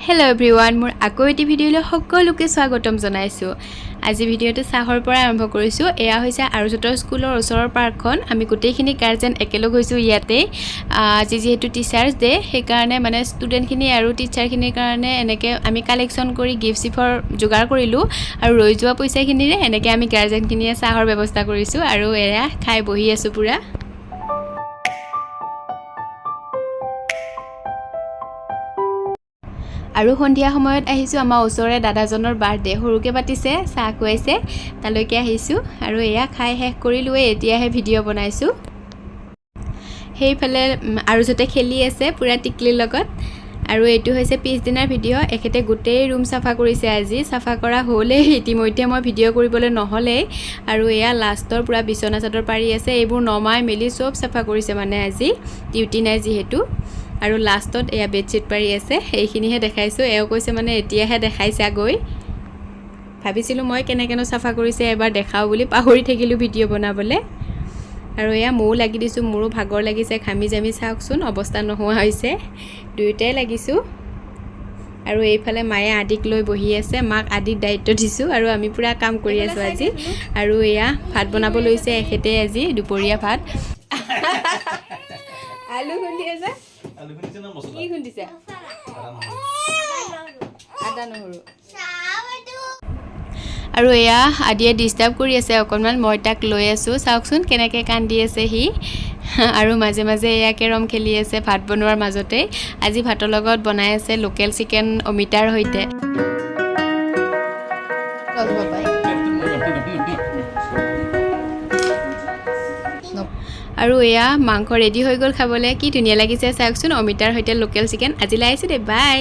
Hello everyone, মোৰ আকৌ এটি ভিডিঅ'লৈ সকলোকে স্বাগতম জনাইছো। আজি ভিডিঅ'টো চাহৰ পৰা আৰম্ভ কৰিছো। এয়া হৈছে আৰুজতৰ স্কুলৰ ওচৰৰ পাৰ্কখন। আমি গোটেইখিনি গাৰ্জেন একেলগ হৈছো ইয়াতে। আজি যেহেতু টিচাৰ্স ডে, সেই কাৰণে মানে ষ্টুডেণ্টখিনি আৰু টিচাৰখিনিৰ কাৰণে এনেকৈ আমি কালেকশ্যন কৰি গিফ্ট যোগাৰ কৰিলো আৰু ৰৈ যোৱা পইচাখিনিৰে এনেকৈ আমি গাৰ্জেনখিনিয়ে চাহৰ ব্যৱস্থা কৰিছো আৰু এয়া খাই বহি আছো পুৰা। আৰু সন্ধিয়া সময়ত আহিছো আমাৰ ওচৰৰে দাদাজনৰ বাৰ্থডে সৰুকে পাতিছে চাহ খুৱাইছে তালৈকে আহিছো আৰু এয়া খাই শেষ কৰিলো এতিয়াহে ভিডিঅ' বনাইছো সেইফালে আৰু যতে খেলি আছে পুৰা টিকলিৰ লগত আৰু এইটো হৈছে পিছদিনাৰ ভিডিঅ' এখেতে গোটেই ৰুম চাফা কৰিছে আজি চাফা কৰা হ'লে ইতিমধ্যে মই ভিডিঅ' কৰিবলৈ নহ'লে আৰু এয়া লাষ্টৰ পুৰা বিছনা চাদৰ পাৰি আছে এইবোৰ নমাই মেলি সব চাফা কৰিছে মানে আজি ডিউটি নাই যিহেতু আৰু লাষ্টত এয়া বেডশিট পাৰি আছে এইখিনিহে দেখাইছো এও কৈছে মানে এতিয়াহে দেখাইছা গৈ ভাবিছিলো মই কেনেকেনো চাফা কৰিছে এবাৰ দেখাও বুলি পাহৰি থাকিলো ভিডিঅ' বনাবলে আৰু এয়া মৌ লাগি দিছো মোৰো ভাগৰ লাগিছে খামি জামি চাওকচোন অৱস্থা নোহোৱা হৈছে দুইটাই লাগিছো আৰু এইফালে মায়ে আদিক লৈ বহি আছে মাক আদিক দায়িত্ব দিছো আৰু আমি পুৰা কাম কৰি আছো আজি আৰু এয়া ভাত বনাব লৈছে এখেতে আজি দুপৰীয়া ভাত আলু খুন্দি আছে কি খুন্দিছে আদা নহৰু আৰু এয়া আদিয়ে ডিস্টাৰ্ব কৰি আছে অকণমান মই তাক লৈ আছো চাওকচোন কেনেকৈ কান্দি আছে সি আৰু মাজে মাজে এয়া কেৰম খেলি আছে ভাত বনোৱাৰ মাজতে আজি ভাতৰ লগত বনাই আছে লোকেল চিকেন অমিতাৰ সৈতে আৰু এয়া মাংস ৰেডি হৈ গ'ল খাবলৈ কি ধুনীয়া লাগিছে চাওকচোন অমিতাৰ সৈতে লোকেল চিকেন আজিলৈ আহিছোঁ দে বাই